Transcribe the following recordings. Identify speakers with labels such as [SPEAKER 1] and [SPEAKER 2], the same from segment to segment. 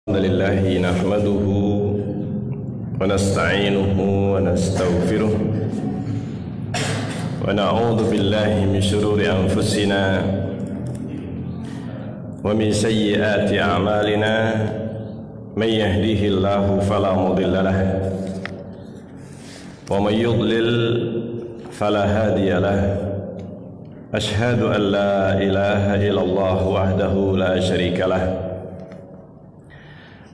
[SPEAKER 1] Alhamdulillah nahmaduhu wa nasta'inuhu wa nastaghfiruh wa na'udzu billahi min shururi anfusina wa min sayyiati a'malina man yahdihillahu fala mudilla lahu wa man yudlil fala hadiya lahu ashhadu an la ilaha illallah wahdahu la syarika lahu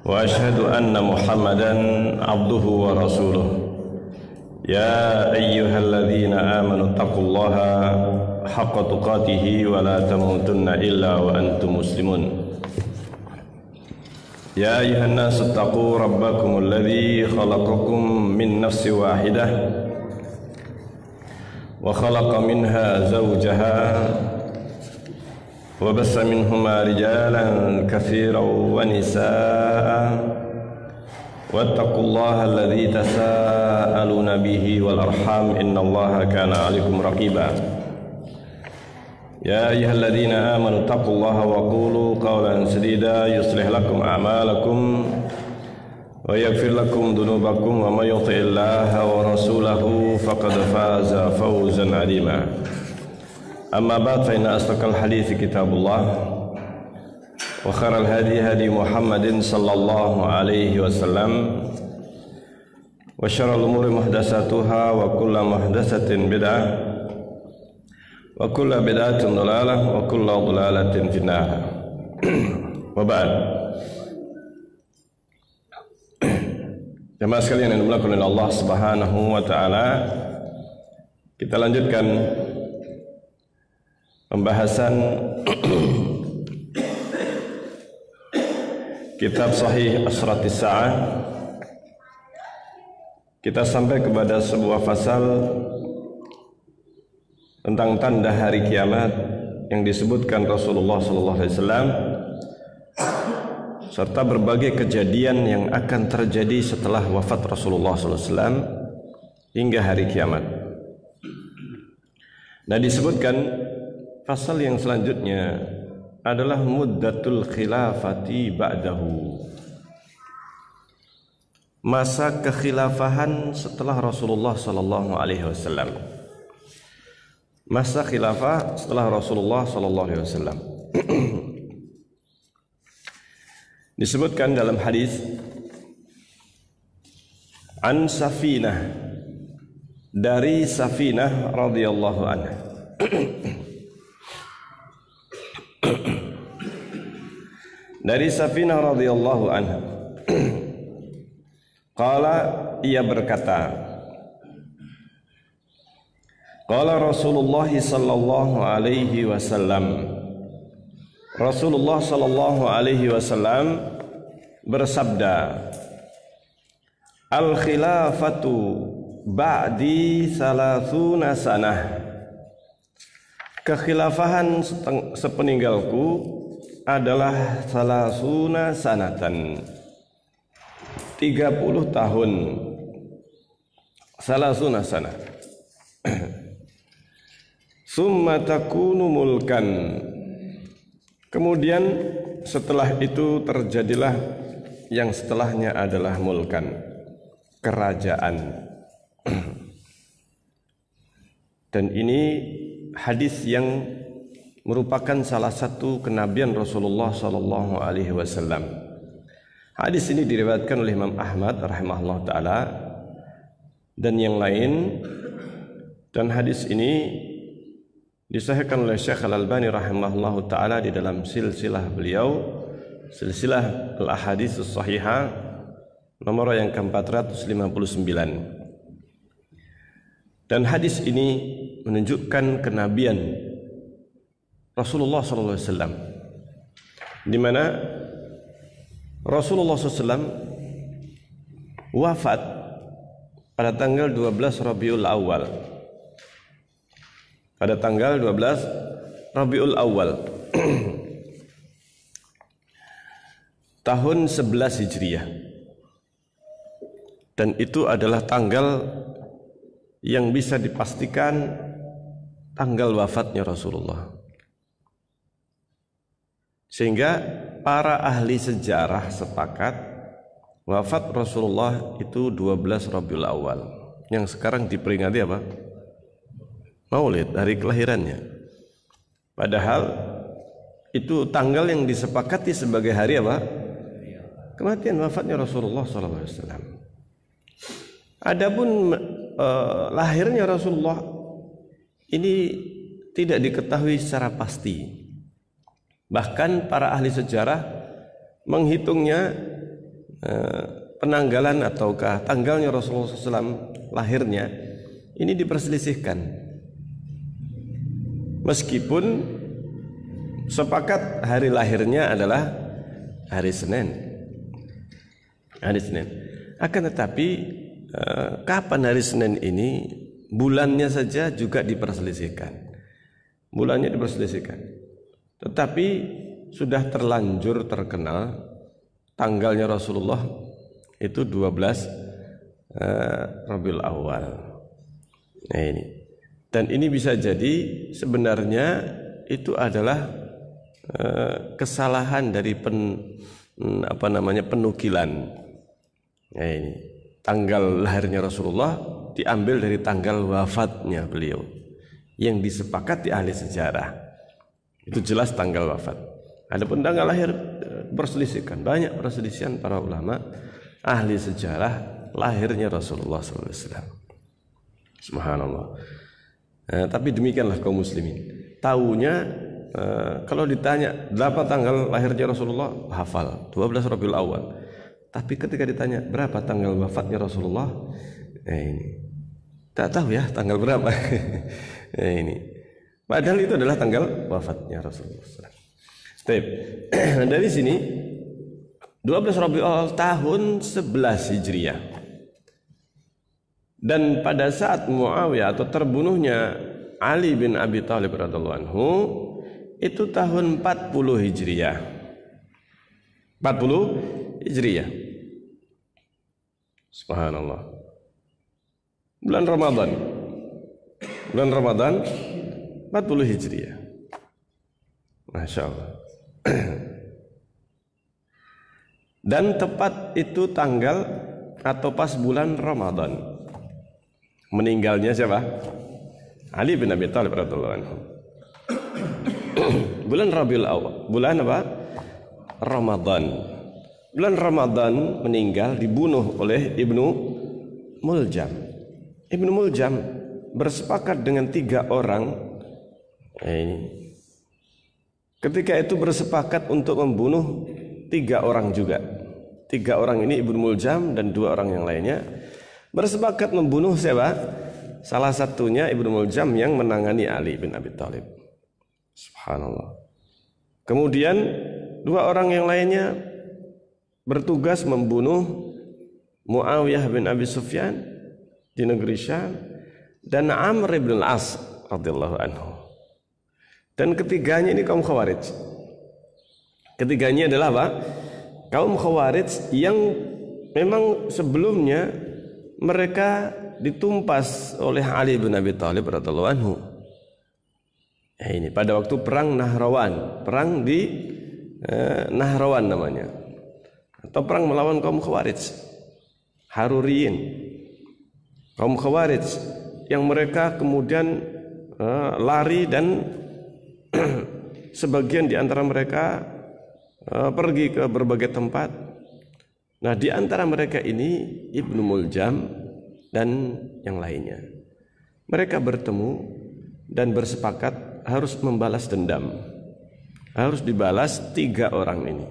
[SPEAKER 1] wa ashhadu anna Muhammadan abduhu wa rasuluh ya ayyuhalladzina amanu taqullaha haqqa tuqatih wa la tamutunna illa wa antum muslimun ya ayyuhan nasu taqu rabbakumul ladzi khalaqakum min nafsin wahidah wa khalaqa minha zawjaha وبث منهما رجالا كثيرا ونساء واتقوا الله الذي تساءلون به والأرحام إن الله كان عليكم رقيبا يا أيها الذين آمنوا اتقوا الله وقولوا قولا سديدا يصلح لكم أعمالكم ويغفر لكم ذنوبكم ومن يطع الله ورسوله فقد فاز فوزا عظيما أما بعد فإن أصدق الحديث كتاب الله وخير الهدي هدي محمد صلى الله عليه وسلم وشر الأمور محدثاتها وكل محدثة بدعة وكل بدعة ضلالة وكل ضلالة في النار وبعد. Jemaah sekalian yang dimuliakan oleh Allah Subhanahu wa taala, kita lanjutkan pembahasan kitab Sahih Asyratis Sa'ah. Kita sampai kepada sebuah pasal tentang tanda hari kiamat yang disebutkan Rasulullah SAW serta berbagai kejadian yang akan terjadi setelah wafat Rasulullah SAW hingga hari kiamat. Nah, disebutkan pasal yang selanjutnya adalah muddatul khilafati ba'dahu, masa kekhilafahan setelah Rasulullah sallallahu alaihi wasallam. Masa khilafah setelah Rasulullah sallallahu alaihi wasallam. Disebutkan dalam hadis an Safinah, dari Safinah radhiyallahu anha. Dari Safinah radhiyallahu anha, qala, ia berkata, qala Rasulullah sallallahu alaihi wasallam, Rasulullah sallallahu alaihi wasallam bersabda, al khilafatu ba'di salasuna sanah, kekhilafahan sepeninggalku adalah salasuna sanatan, 30 tahun. Salasuna sanah. Summa takunu mulkan, kemudian setelah itu terjadilah yang setelahnya adalah mulkan, kerajaan. Dan ini hadis yang merupakan salah satu kenabian Rasulullah sallallahu alaihi wasallam. Hadis ini diriwayatkan oleh Imam Ahmad rahimahullah taala dan yang lain, dan hadis ini disahihkan oleh Syekh Al-Albani rahimahullah taala di dalam silsilah beliau, silsilah al-ahadits as-sahihah nomor yang ke-459. Dan hadis ini menunjukkan kenabian Rasulullah SAW, di mana Rasulullah SAW wafat pada tanggal 12 Rabiul Awal. Pada tanggal 12 Rabiul Awal tahun 11 Hijriah. Dan itu adalah tanggal yang bisa dipastikan tanggal wafatnya Rasulullah. Sehingga para ahli sejarah sepakat wafat Rasulullah itu 12 Rabiul Awal, yang sekarang diperingati apa? Maulid, hari kelahirannya. Padahal itu tanggal yang disepakati sebagai hari apa? Kematian, wafatnya Rasulullah SAW. Adapun lahirnya Rasulullah ini tidak diketahui secara pasti. Bahkan para ahli sejarah menghitungnya penanggalan ataukah tanggalnya Rasulullah SAW lahirnya ini diperselisihkan. Meskipun sepakat hari lahirnya adalah hari Senin. Hari Senin. Akan tetapi kapan hari Senin ini, bulannya saja juga diperselisihkan. Bulannya diperselisihkan. Tetapi sudah terlanjur terkenal tanggalnya Rasulullah itu 12 Rabiul Awal. Nah ini. Dan ini bisa jadi sebenarnya itu adalah kesalahan dari penukilan. Nah ini. Tanggal lahirnya Rasulullah diambil dari tanggal wafatnya beliau yang disepakati ahli sejarah. Itu jelas tanggal wafat. Adapun tanggal lahir perselisihkan, banyak perselisihan para ulama ahli sejarah lahirnya Rasulullah SAW. Subhanallah. Tapi demikianlah kaum muslimin. Taunya kalau ditanya berapa tanggal lahirnya Rasulullah, hafal 12 Rabiul Awal. Tapi ketika ditanya berapa tanggal wafatnya Rasulullah, ini tak tahu ya tanggal berapa. Ini. Padahal itu adalah tanggal wafatnya Rasulullah SAW. Dari sini 12 Rabiul Awal tahun 11 Hijriah. Dan pada saat Muawiyah atau terbunuhnya Ali bin Abi Thalib radhiyallahu anhu itu tahun 40 Hijriah. 40 Hijriah. Subhanallah. Bulan Ramadan. Bulan Ramadan 40 Hijriah. Masya Allah. Dan tepat itu tanggal atau pas bulan Ramadan meninggalnya siapa? Ali bin Abi Thalib radhiyallahu anhu. Bulan Rabiul Awal, bulan apa? Ramadan. Bulan Ramadan meninggal, dibunuh oleh Ibnu Muljam. Ibnu Muljam bersepakat dengan 3 orang. Ini. Ketika itu bersepakat untuk membunuh 3 orang juga. 3 orang ini Ibnu Muljam dan 2 orang yang lainnya bersepakat membunuh siapa? Salah satunya Ibnu Muljam yang menangani Ali bin Abi Thalib. Subhanallah. Kemudian 2 orang yang lainnya bertugas membunuh Muawiyah bin Abi Sufyan di negeri Syam dan Amr bin Al-As radhiyallahu anhu. Dan ketiganya ini kaum Khawarij. Ketiganya adalah apa? Kaum Khawarij yang memang sebelumnya mereka ditumpas oleh Ali bin Abi Thalib radhiyallahu anhu. Ini pada waktu perang Nahrawan, perang di Nahrawan namanya, atau perang melawan kaum Khawarij, Haruriyin. Kaum Khawarij yang mereka kemudian lari dan sebagian di antara mereka pergi ke berbagai tempat. Nah, di antara mereka ini Ibnu Muljam dan yang lainnya. Mereka bertemu dan bersepakat harus membalas dendam. Harus dibalas 3 orang ini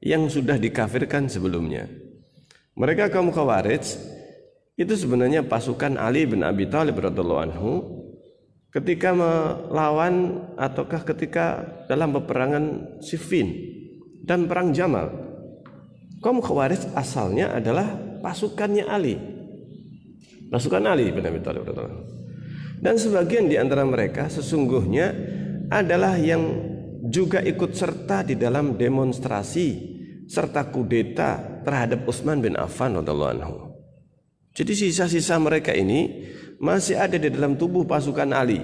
[SPEAKER 1] yang sudah dikafirkan sebelumnya. Mereka kaum Khawarij itu sebenarnya pasukan Ali bin Abi Thalib radhiyallahu anhu ketika melawan ataukah ketika dalam peperangan Siffin dan perang Jamal. Kaum Khawarij asalnya adalah pasukannya Ali. Pasukan Ali bin Abi Thalib radhiyallahu anhu. Dan sebagian di antara mereka sesungguhnya adalah yang juga ikut serta di dalam demonstrasi serta kudeta terhadap Utsman bin Affan radhiyallahu anhu. Jadi sisa-sisa mereka ini masih ada di dalam tubuh pasukan Ali.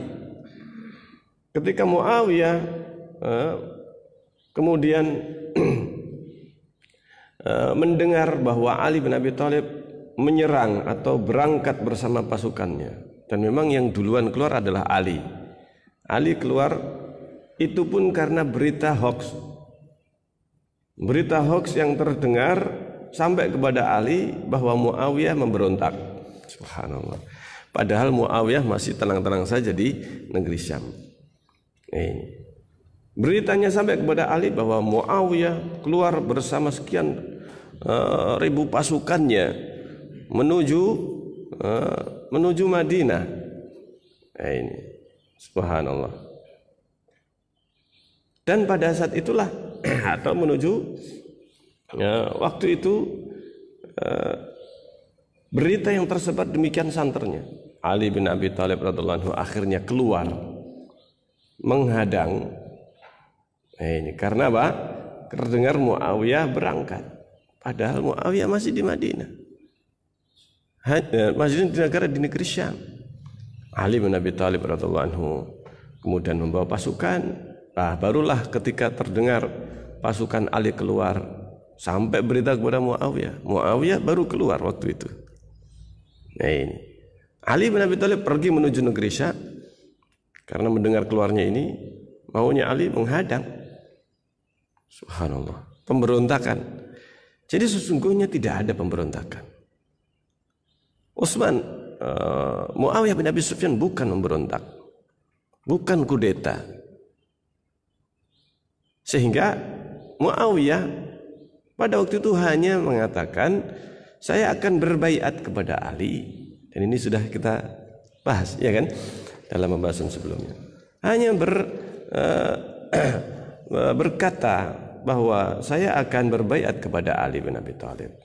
[SPEAKER 1] Ketika Muawiyah kemudian mendengar bahwa Ali bin Abi Thalib menyerang atau berangkat bersama pasukannya, dan memang yang duluan keluar adalah Ali. Ali keluar itu pun karena berita hoax yang terdengar sampai kepada Ali bahwa Muawiyah memberontak. Subhanallah. Padahal Muawiyah masih tenang-tenang saja di negeri Syam. Beritanya sampai kepada Ali bahwa Muawiyah keluar bersama sekian ribu pasukannya menuju Madinah. Ini subhanallah. Dan pada saat itulah atau menuju waktu itu berita yang tersebar demikian santernya. Ali bin Abi Thalib radhiyallahu anhu akhirnya keluar menghadang. Ini karena apa? Terdengar Muawiyah berangkat. Padahal Muawiyah masih di Madinah. Masih di negeri Syam. Ali bin Abi Thalib radhiyallahu anhu kemudian membawa pasukan. Barulah ketika terdengar pasukan Ali keluar sampai berita kepada Muawiyah. Muawiyah baru keluar waktu itu. Ini Ali bin Abi Thalib pergi menuju negeri Syam karena mendengar keluarnya ini, maunya Ali menghadang. Subhanallah, pemberontakan. Jadi sesungguhnya tidak ada pemberontakan. Muawiyah bin Abi Sufyan bukan memberontak, bukan kudeta. Sehingga Muawiyah pada waktu itu hanya mengatakan, saya akan berbaiat kepada Ali. Dan ini sudah kita bahas, ya kan, dalam pembahasan sebelumnya. Hanya berkata bahwa saya akan berbaiat kepada Ali bin Abi Thalib.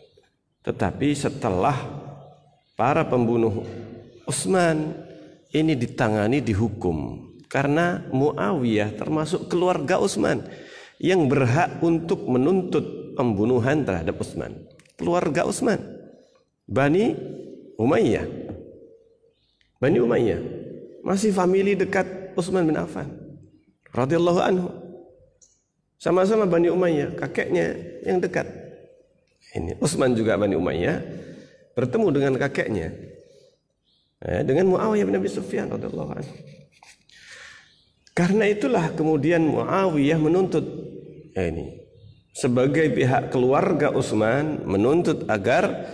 [SPEAKER 1] Tetapi setelah para pembunuh Utsman ini ditangani, dihukum, karena Muawiyah termasuk keluarga Utsman yang berhak untuk menuntut pembunuhan terhadap Utsman. Keluarga Utsman, Bani Umayyah masih famili dekat Utsman bin Affan radhiyallahu anhu. Sama-sama Bani Umayyah, kakeknya yang dekat. Ini Utsman juga Bani Umayyah, bertemu dengan kakeknya, dengan Muawiyah bin Abi Sufyan radhiyallahu anhu. Karena itulah kemudian Muawiyah menuntut ini sebagai pihak keluarga Utsman, menuntut agar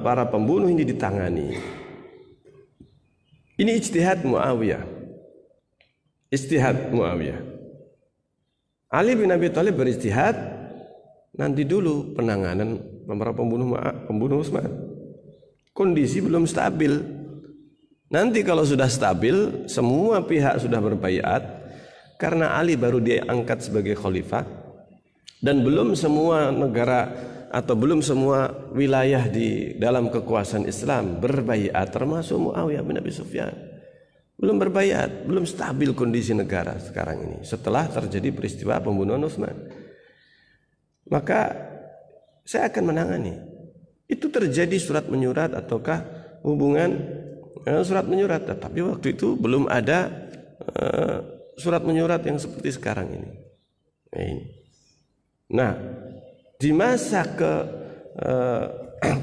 [SPEAKER 1] para pembunuh ini ditangani. Ini ijtihad Muawiyah. Ali bin Abi Thalib berijtihad, nanti dulu penanganan para pembunuh Utsman. Kondisi belum stabil. Nanti kalau sudah stabil, semua pihak sudah berbaiat, karena Ali baru diangkat sebagai khalifah, dan belum semua negara atau belum semua wilayah di dalam kekuasaan Islam berbaiat, termasuk Muawiyah bin Abi Sufyan. Belum berbaiat, belum stabil kondisi negara sekarang ini setelah terjadi peristiwa pembunuhan Utsman. Maka saya akan menangani. Itu terjadi surat menyurat ataukah hubungan surat menyurat, tetapi waktu itu belum ada surat menyurat yang seperti sekarang ini. Nah, di masa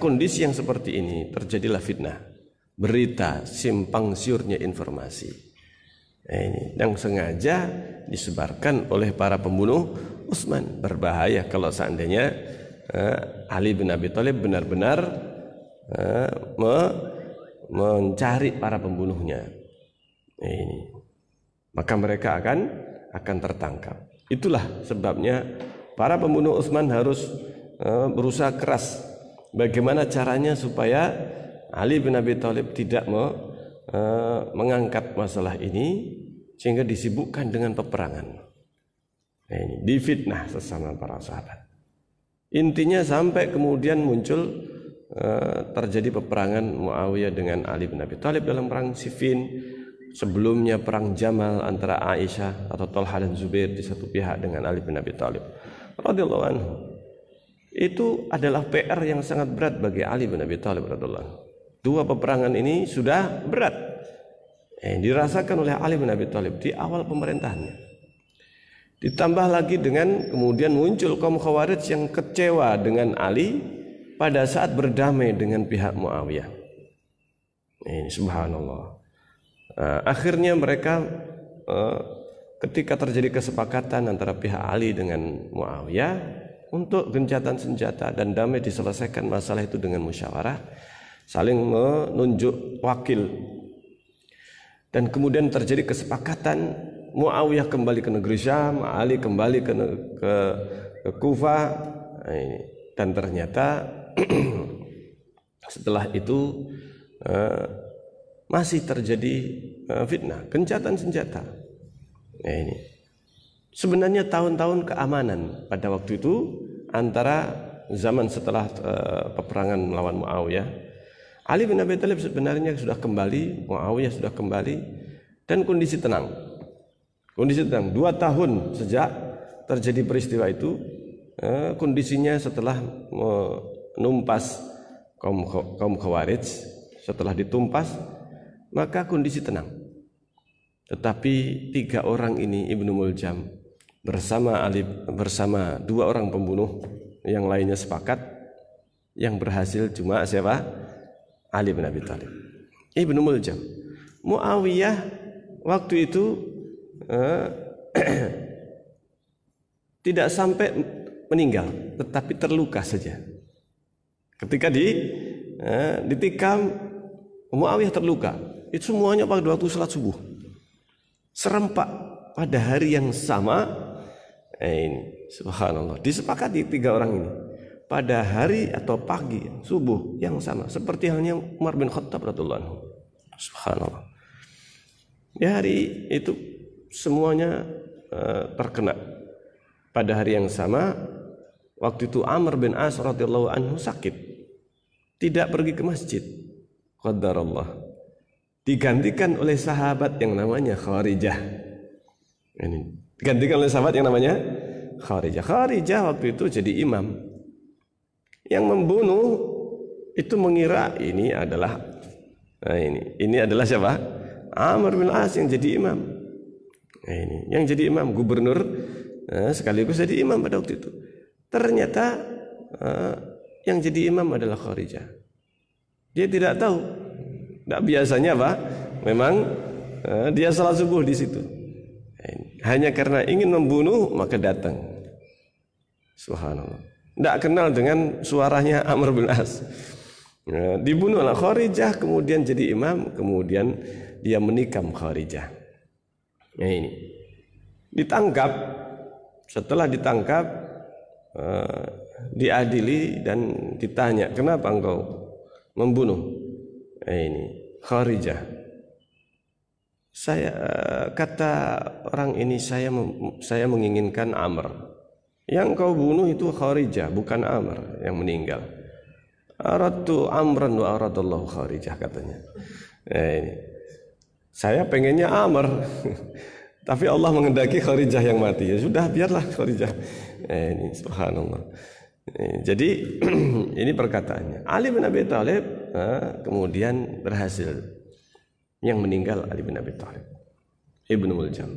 [SPEAKER 1] kondisi yang seperti ini terjadilah fitnah, berita simpang siurnya informasi. Ini yang sengaja disebarkan oleh para pembunuh Utsman. Berbahaya kalau seandainya Ali bin Abi Thalib benar-benar mencari para pembunuhnya. Ini, maka mereka akan tertangkap. Itulah sebabnya para pembunuh Utsman harus berusaha keras bagaimana caranya supaya Ali bin Abi Thalib tidak mengangkat masalah ini sehingga disibukkan dengan peperangan. Ini difitnah sesama para sahabat. Intinya sampai kemudian muncul terjadi peperangan Muawiyah dengan Ali bin Abi Thalib dalam perang Siffin. Sebelumnya perang Jamal antara Aisyah atau Thalhah dan Zubair di satu pihak dengan Ali bin Abi Thalib radhiyallahu anhu. Itu adalah PR yang sangat berat bagi Ali bin Abi Thalib radhiyallahu anhu. Dua peperangan ini sudah berat dirasakan oleh Ali bin Abi Thalib di awal pemerintahannya. Ditambah lagi dengan kemudian muncul kaum Khawarij yang kecewa dengan Ali pada saat berdamai dengan pihak Muawiyah. Ini subhanallah. Akhirnya mereka ketika terjadi kesepakatan antara pihak Ali dengan Muawiyah untuk gencatan senjata dan damai, diselesaikan masalah itu dengan musyawarah, saling menunjuk wakil. Dan kemudian terjadi kesepakatan, Muawiyah kembali ke negeri Syam, Ali kembali ke Kufah. Dan ternyata setelah itu masih terjadi fitnah, gencatan senjata. Ini sebenarnya tahun-tahun keamanan pada waktu itu antara zaman setelah peperangan melawan Muawiyah. Ali bin Abi Thalib sebenarnya sudah kembali, Muawiyah sudah kembali, dan kondisi tenang. Kondisi tenang 2 tahun sejak terjadi peristiwa itu, kondisinya setelah menumpas kaum Khawarij, setelah ditumpas maka kondisi tenang. Tetapi 3 orang ini, Ibnu Muljam bersama Ali, bersama 2 orang pembunuh yang lainnya sepakat, yang berhasil cuma siapa? Ali bin Abi Thalib. Ibnu Muljam. Muawiyah waktu itu tidak sampai meninggal, tetapi terluka saja. Ketika ditikam, Muawiyah terluka. Itu semuanya pada waktu salat subuh. Serempak pada hari yang sama. Ini subhanallah, disepakati 3 orang ini pada hari atau pagi subuh yang sama, seperti halnya Umar bin Khattab radhiyallahu anhu. Subhanallah. Di hari itu semuanya terkena. Pada hari yang sama, waktu itu Amr bin As radhiyallahu anhu sakit, tidak pergi ke masjid. Qadarullah, digantikan oleh sahabat yang namanya Kharijah. Ini digantikan oleh sahabat yang namanya Kharijah. Kharijah waktu itu jadi imam. Yang membunuh itu mengira ini adalah ini adalah siapa? Amr bin As yang jadi imam. Ini yang jadi imam, gubernur sekaligus jadi imam pada waktu itu. Ternyata yang jadi imam adalah Kharijah. Dia tidak tahu. Tidak biasanya apa? Memang dia salat subuh di situ. Hanya karena ingin membunuh maka datang. Subhanallah. Tidak kenal dengan suaranya Amr bin As. Dibunuh oleh Kharijah, kemudian jadi imam, kemudian dia menikam Kharijah. Ini ditangkap. Setelah ditangkap, diadili dan ditanya, kenapa engkau membunuh ini Kharijah? Saya kata orang ini, saya menginginkan Amr. Yang kau bunuh itu Kharijah, bukan Amr yang meninggal. Aradtu Amran wa aradallahu Kharijah, katanya. Saya pengennya Amr, tapi Allah mengendaki Kharijah yang mati. Ya sudah, biarlah Kharijah. Ini subhanallah. Jadi ini perkataannya. Ali bin Abi Thalib kemudian berhasil. Yang meninggal Ali bin Abi Thalib, Ibnu Muljam.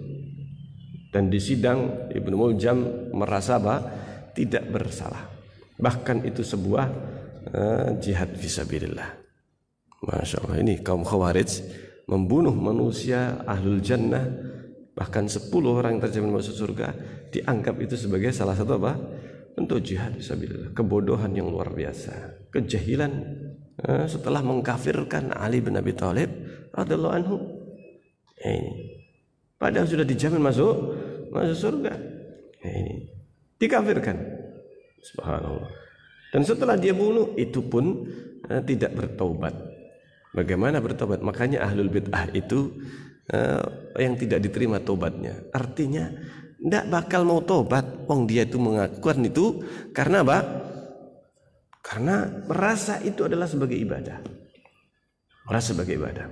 [SPEAKER 1] Dan di sidang Ibnu Muljam merasa tidak bersalah. Bahkan itu sebuah jihad fisabilillah. Masya Allah, ini kaum Khawarij membunuh manusia ahlul jannah, bahkan 10 orang yang terjamin masuk surga, dianggap itu sebagai salah satu bentuk jihad fisabilillah. Kebodohan yang luar biasa, kejahilan setelah mengkafirkan Ali bin Abi Thalib radhiyallahu anhu. Padahal sudah dijamin masuk surga. Dikafirkan. Subhanallah. Dan setelah dia bunuh, itu pun tidak bertaubat. Bagaimana bertobat? Makanya ahlul bid'ah itu yang tidak diterima tobatnya. Artinya tidak bakal mau tobat. Wong dia itu mengakukan itu karena apa? Karena merasa itu adalah sebagai ibadah. Merasa sebagai ibadah.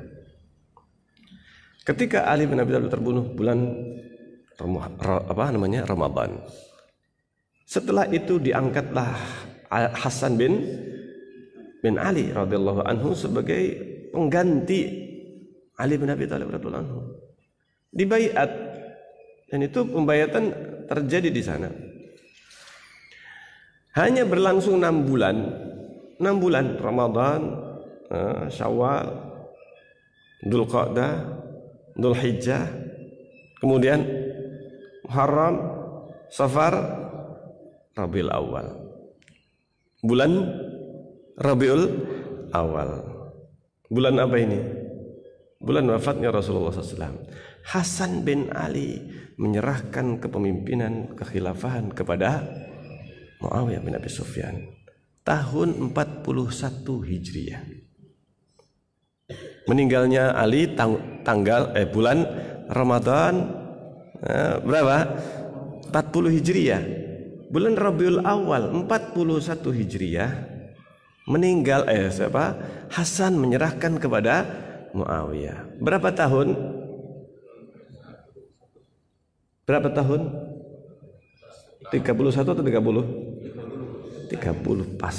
[SPEAKER 1] Ketika Ali bin Abi Thalib terbunuh bulan Ramadan. Setelah itu diangkatlah Hasan bin Ali radhiyallahu anhu sebagai pengganti Ali bin Abi Thalib radhiyallahu anhu. Dibaiat, dan itu pembayatan terjadi di sana. Hanya berlangsung 6 bulan. 6 bulan Ramadan, Syawal, Dzulqa'dah, Dzulhijjah, kemudian Muharram, Safar, Rabiul Awal. Bulan Rabiul Awal. Bulan apa ini? Bulan wafatnya Rasulullah SAW. Hasan bin Ali menyerahkan kepemimpinan kekhilafahan kepada Muawiyah bin Abi Sufyan tahun 41 Hijriah. Meninggalnya Ali bulan Ramadan berapa? 40 Hijriah. Bulan Rabiul Awal 41 Hijriah meninggal Hasan menyerahkan kepada Muawiyah. Berapa tahun? Berapa tahun? 31 atau 30? 30 pas.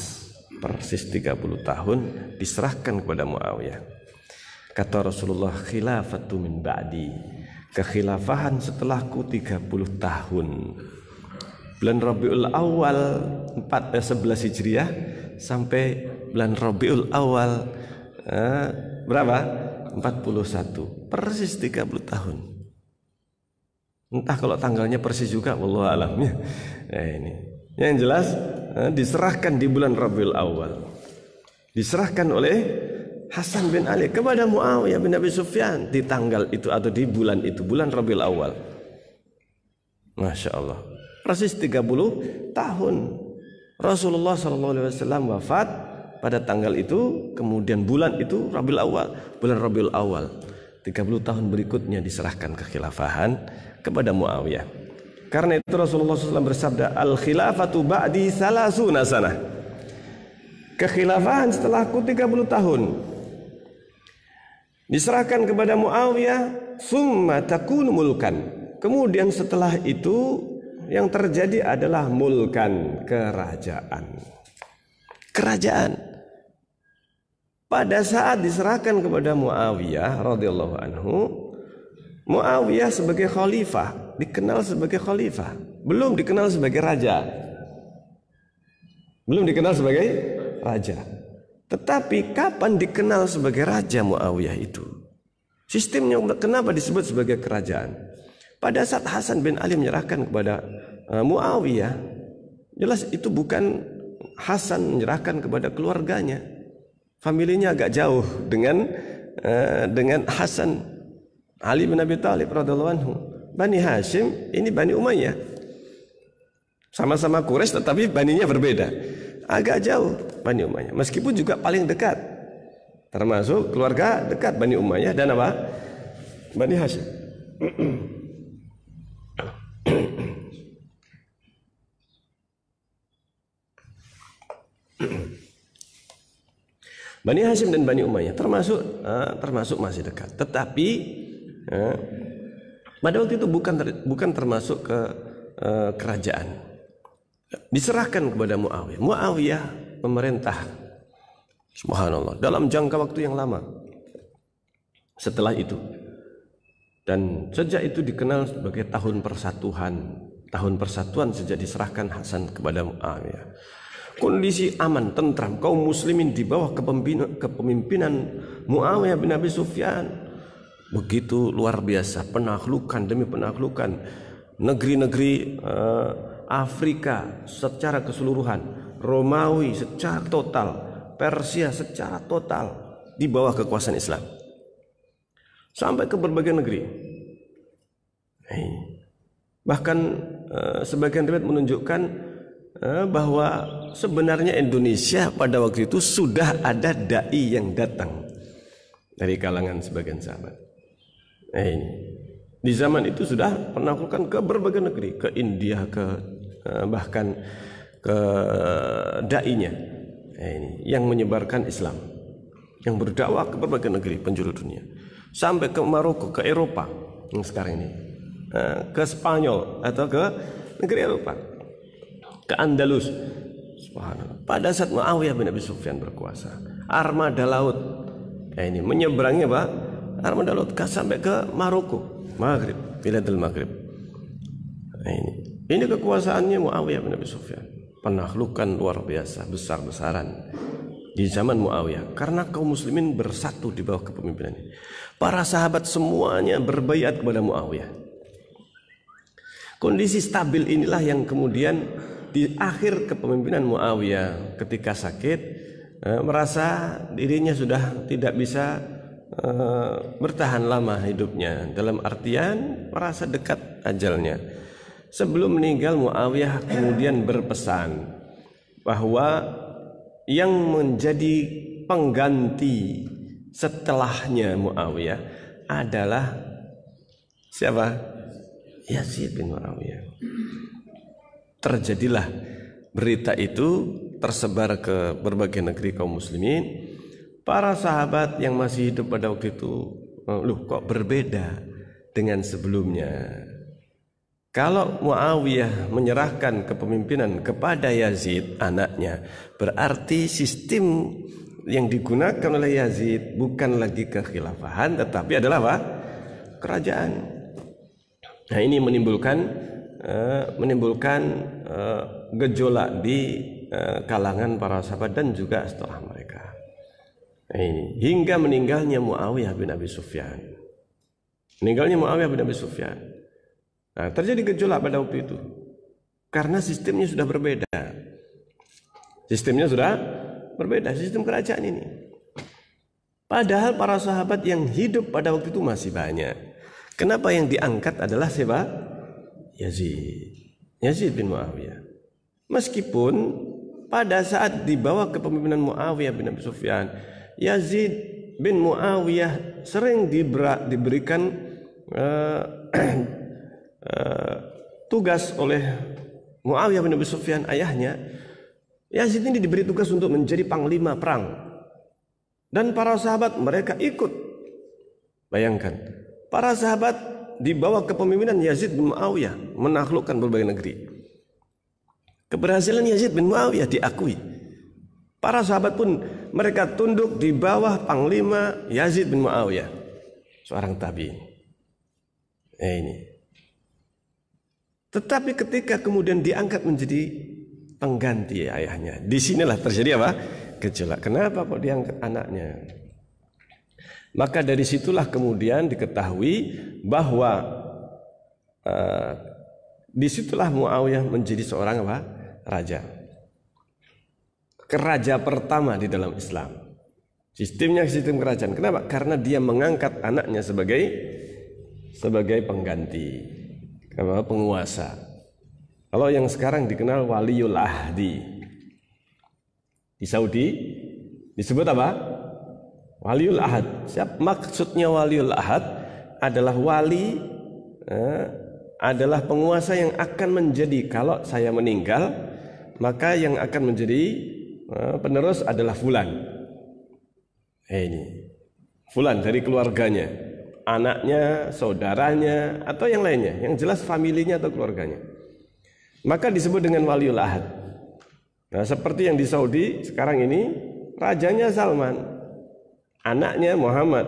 [SPEAKER 1] Persis 30 tahun diserahkan kepada Muawiyah. Kata Rasulullah, khilafatu min ba'di. Kekhilafahan setelahku 30 tahun. Bulan Rabiul Awal 11 Hijriah sampai bulan Rabiul Awal berapa? 41. Persis 30 tahun. Entah kalau tanggalnya persis juga, wallahu alam. Ini. Yang jelas diserahkan di bulan Rabiul Awal. Diserahkan oleh Hasan bin Ali kepada Muawiyah bin Abi Sufyan di tanggal itu atau di bulan itu, bulan Rabiul Awal. Masya Allah. Persis 30 tahun Rasulullah SAW wafat pada tanggal itu, kemudian bulan itu Rabiul Awal, bulan Rabiul Awal. 30 tahun berikutnya diserahkan kekhilafahan kepada Muawiyah. Karena itu Rasulullah SAW bersabda, al-khilafatu ba'di salasuna sanah. Kekhilafahan setelahku 30 tahun. Diserahkan kepada Muawiyah, summa takunu mulkan. Kemudian setelah itu yang terjadi adalah mulkan, kerajaan. Kerajaan. Pada saat diserahkan kepada Muawiyah radhiyallahu anhu, Muawiyah sebagai khalifah, dikenal sebagai khalifah, belum dikenal sebagai raja. Belum dikenal sebagai raja. Tetapi kapan dikenal sebagai raja Muawiyah itu? Sistemnya kenapa disebut sebagai kerajaan? Pada saat Hasan bin Ali menyerahkan kepada Muawiyah, jelas itu bukan Hasan menyerahkan kepada keluarganya. Familinya agak jauh dengan Hasan. Ali bin Abi Thalib radhiyallahu anhu. Bani Hashim ini Bani Umayyah. Sama-sama Quraisy tetapi baninya berbeda. Agak jauh Bani Umayyah. Meskipun juga paling dekat. Termasuk keluarga dekat Bani Umayyah dan apa? Bani Hashim. Bani Hashim dan Bani Umayyah termasuk masih dekat. Tetapi pada waktu itu bukan termasuk ke kerajaan. Diserahkan kepada Muawiyah. Muawiyah memerintah, subhanallah, dalam jangka waktu yang lama. Setelah itu, dan sejak itu dikenal sebagai tahun persatuan. Tahun persatuan sejak diserahkan Hasan kepada Muawiyah. Kondisi aman, tentram, kaum muslimin di bawah kepemimpinan Muawiyah bin Abi Sufyan. Begitu luar biasa, penaklukan demi penaklukan. Negeri-negeri Afrika secara keseluruhan, Romawi secara total, Persia secara total di bawah kekuasaan Islam. Sampai ke berbagai negeri. Bahkan sebagian riwayat menunjukkan bahwa sebenarnya Indonesia pada waktu itu sudah ada dai yang datang dari kalangan sebagian sahabat. Ini di zaman itu sudah penaklukan ke berbagai negeri, ke India, bahkan ke dai-nya. Ini yang menyebarkan Islam, yang berdakwah ke berbagai negeri penjuru dunia, sampai ke Maroko, ke Eropa yang sekarang ini, ke Spanyol atau ke negeri Eropa, ke Andalus. Subhanallah. Pada saat Muawiyah bin Abi Sufyan berkuasa, armada laut ini menyeberangi apa? Armada laut sampai ke Maroko, Maghrib, Biladul Maghrib. Ini Ini kekuasaannya Muawiyah bin Abi Sufyan. Penaklukan luar biasa, besar-besaran di zaman Muawiyah. Karena kaum muslimin bersatu di bawah kepemimpinan ini. Para sahabat semuanya berbaiat kepada Muawiyah. Kondisi stabil inilah yang kemudian di akhir kepemimpinan Muawiyah ketika sakit, merasa dirinya sudah tidak bisa bertahan lama hidupnya. Dalam artian merasa dekat ajalnya. Sebelum meninggal, Muawiyah kemudian berpesan bahwa yang menjadi pengganti setelahnya Muawiyah adalah siapa? Yazid bin Muawiyah. Terjadilah berita itu tersebar ke berbagai negeri kaum muslimin. Para sahabat yang masih hidup pada waktu itu, loh kok berbeda dengan sebelumnya? Kalau Muawiyah menyerahkan kepemimpinan kepada Yazid anaknya, berarti sistem yang digunakan oleh Yazid bukan lagi kekhilafahan, tetapi adalah apa? Kerajaan. Nah, ini menimbulkan gejolak di kalangan para sahabat dan juga setelah mereka. Nah, ini hingga meninggalnya Muawiyah bin Abi Sufyan. Nah, terjadi gejolak pada waktu itu karena sistemnya sudah berbeda. Sistem kerajaan ini. Padahal para sahabat yang hidup pada waktu itu masih banyak. Kenapa yang diangkat adalah siapa? Yazid bin Muawiyah. Meskipun pada saat di bawah kepemimpinan Muawiyah bin Abi Sufyan, Yazid bin Muawiyah sering diberikan tugas oleh Muawiyah bin Abi Sufyan ayahnya. Yazid ini diberi tugas untuk menjadi panglima perang, dan para sahabat mereka ikut. Bayangkan, para sahabat di bawah kepemimpinan Yazid bin Muawiyah menaklukkan berbagai negeri. Keberhasilan Yazid bin Muawiyah diakui. Para sahabat pun mereka tunduk di bawah panglima Yazid bin Muawiyah, seorang tabi'in. Ini. Tetapi ketika kemudian diangkat menjadi pengganti ayahnya, disinilah terjadi apa? Gejolak. Kenapa kok diangkat anaknya? Maka dari situlah kemudian diketahui bahwa disitulah Muawiyah menjadi seorang apa? Raja. Keraja pertama di dalam Islam. Sistemnya sistem kerajaan. Kenapa? Karena dia mengangkat anaknya sebagai pengganti. Penguasa. Kalau yang sekarang dikenal Waliul Ahdi, di Saudi disebut apa? Waliul Ahad. Maksudnya Waliul Ahad adalah wali, adalah penguasa yang akan menjadi, kalau saya meninggal maka yang akan menjadi penerus adalah fulan. Ini fulan dari keluarganya, anaknya, saudaranya, atau yang lainnya, yang jelas familinya atau keluarganya. Maka disebut dengan Waliul Ahad. Nah, seperti yang di Saudi sekarang ini, rajanya Salman, anaknya Muhammad.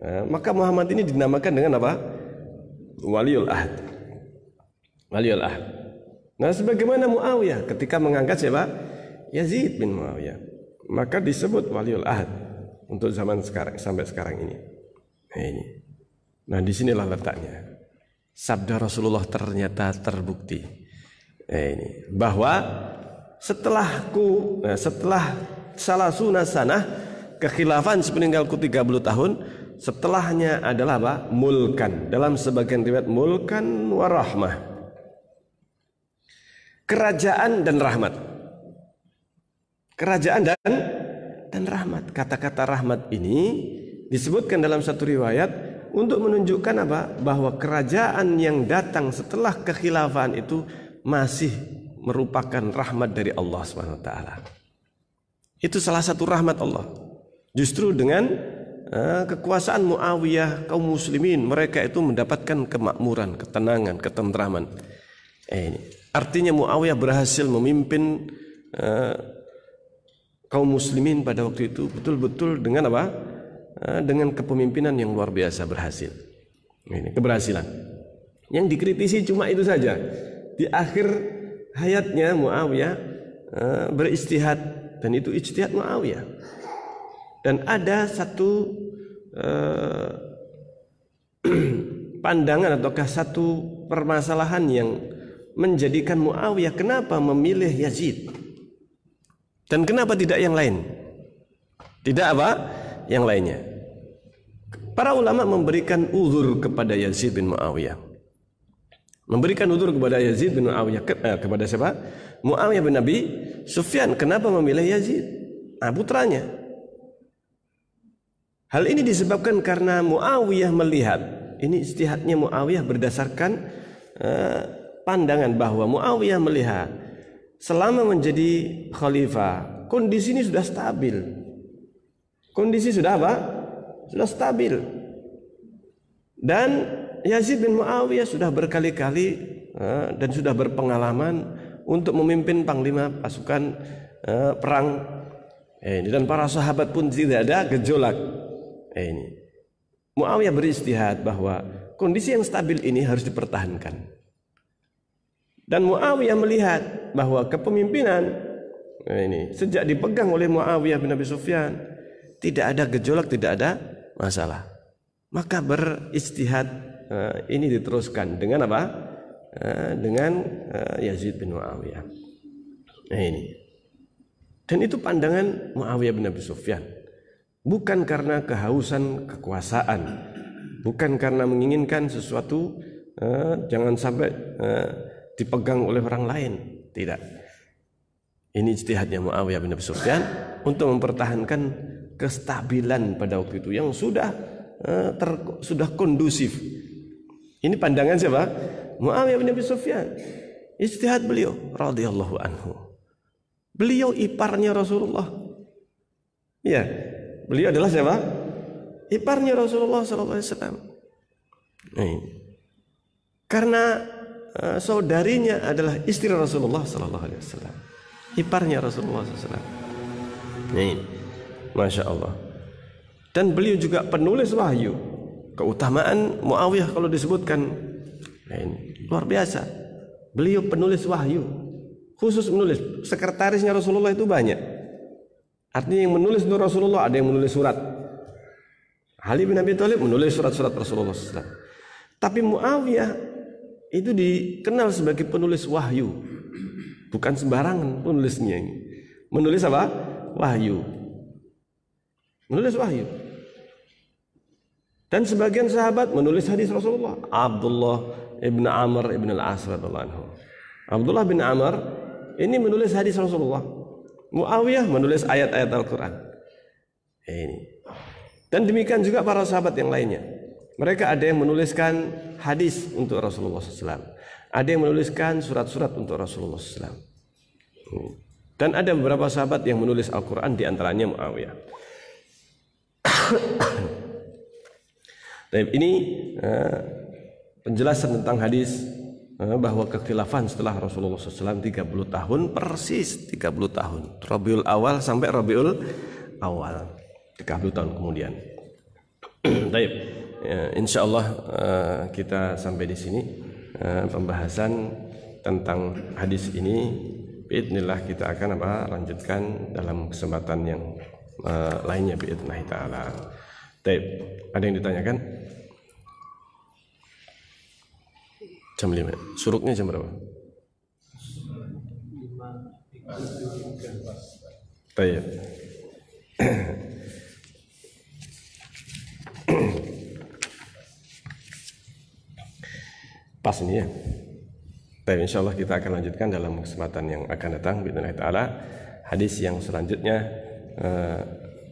[SPEAKER 1] Nah, maka Muhammad ini dinamakan dengan apa? Waliul Ahad. Waliul Ahad. Nah, sebagaimana Muawiyah ketika mengangkat siapa? Yazid bin Muawiyah, maka disebut Waliul Ahad untuk zaman sekarang sampai sekarang ini. Nah, ini. Nah, disinilah letaknya. Sabda Rasulullah ternyata terbukti. Ini bahwa setelah salasuna sanah, kekhilafan sepeninggalku 30 tahun, setelahnya adalah apa? Mulkan. Dalam sebagian riwayat mulkan warahmah. Kerajaan dan rahmat. Kerajaan dan rahmat. Kata-kata rahmat ini disebutkan dalam satu riwayat untuk menunjukkan apa? Bahwa kerajaan yang datang setelah kekhilafan itu masih merupakan rahmat dari Allah SWT. Itu salah satu rahmat Allah. Justru dengan kekuasaan Muawiyah, kaum muslimin mereka itu mendapatkan kemakmuran, ketenangan, ketentraman. Ini artinya Muawiyah berhasil memimpin kaum muslimin pada waktu itu betul-betul dengan apa? Dengan kepemimpinan yang luar biasa, berhasil. Ini keberhasilan. Yang dikritisi cuma itu saja. di akhir hayatnya Muawiyah beristihad, dan itu ijtihad Muawiyah. Dan ada satu pandangan ataukah satu permasalahan yang menjadikan Muawiyah kenapa memilih Yazid dan kenapa tidak yang lain, tidak apa yang lainnya. Para ulama memberikan uzur kepada Yazid bin Muawiyah, memberikan uzur kepada Yazid bin Muawiyah. Kepada siapa? Muawiyah bin Abi Sufyan. Kenapa memilih Yazid? Putranya. Hal ini disebabkan karena Muawiyah melihat, ini ijtihadnya Muawiyah berdasarkan pandangan bahwa Muawiyah melihat selama menjadi khalifah kondisi ini sudah stabil. Kondisi sudah apa? Sudah stabil. Dan Yazid bin Muawiyah sudah berkali-kali dan sudah berpengalaman untuk memimpin panglima pasukan perang. Dan para sahabat pun tidak ada gejolak. Ini Muawiyah beristihad bahwa kondisi yang stabil ini harus dipertahankan. Dan Muawiyah melihat bahwa kepemimpinan ini sejak dipegang oleh Muawiyah bin Abi Sufyan tidak ada gejolak, tidak ada masalah. Maka beristihad ini diteruskan dengan apa? Dengan Yazid bin Muawiyah. Ini. Dan itu pandangan Muawiyah bin Abi Sufyan. Bukan karena kehausan kekuasaan, bukan karena menginginkan sesuatu jangan sampai dipegang oleh orang lain, tidak. Ini ijtihadnya Muawiyah bin Abi Sufyan untuk mempertahankan kestabilan pada waktu itu yang sudah kondusif. Ini pandangan siapa? Muawiyah bin Abi Sufyan. Ijtihad beliau radhiyallahu anhu. Beliau iparnya Rasulullah. Ya, beliau adalah siapa? Iparnya Rasulullah sallallahu alaihi wasallam. Karena saudarinya adalah istri Rasulullah sallallahu alaihi wasallam. Iparnya Rasulullah sallallahu alaihi wasallam. Masya Allah. Dan beliau juga penulis wahyu. Keutamaan Muawiyah kalau disebutkan luar biasa. Beliau penulis wahyu, khusus menulis. Sekretarisnya Rasulullah itu banyak. Artinya yang menulis itu Rasulullah, ada yang menulis surat. Ali bin Abi Thalib menulis surat-surat Rasulullah SAW. Tapi Muawiyah itu dikenal sebagai penulis wahyu. Bukan sembarangan penulisnya ini. Menulis apa? Wahyu. Menulis wahyu. Dan sebagian sahabat menulis hadis Rasulullah. Abdullah ibn Amr ibn al-As radhiyallahu anhu. Abdullah bin Amr ini menulis hadis Rasulullah. Muawiyah menulis ayat-ayat Al-Quran. Ini. Dan demikian juga para sahabat yang lainnya. Mereka ada yang menuliskan hadis untuk Rasulullah SAW. Ada yang menuliskan surat-surat untuk Rasulullah SAW. Dan ada beberapa sahabat yang menulis Al-Quran, diantaranya Muawiyah. Ini penjelasan tentang hadis bahwa kekhilafan setelah Rasulullah SAW 30 tahun, persis 30 tahun. Rabiul Awal sampai Rabiul Awal, 30 tahun kemudian. Baik, insyaallah kita sampai di sini pembahasan tentang hadis ini. Biidznillah kita akan lanjutkan dalam kesempatan yang lainnya biidznillah taala. Baik, ada yang ditanyakan? Jam 5. Suruknya jam berapa? 5.33. Baik. Pas ini ya. Baik, insyaallah kita akan lanjutkan dalam kesempatan yang akan datang biidznillah taala. Hadis yang selanjutnya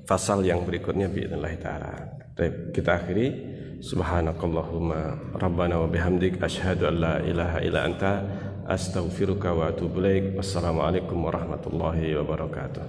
[SPEAKER 1] fasal yang berikutnya biidznillah taala. Baik, kita akhiri. Subhanakallahumma rabbana wa bihamdik asyhadu an la ilaha illa anta astaghfiruka wa atubu ilaik. Wassalamualaikum warahmatullahi wabarakatuh.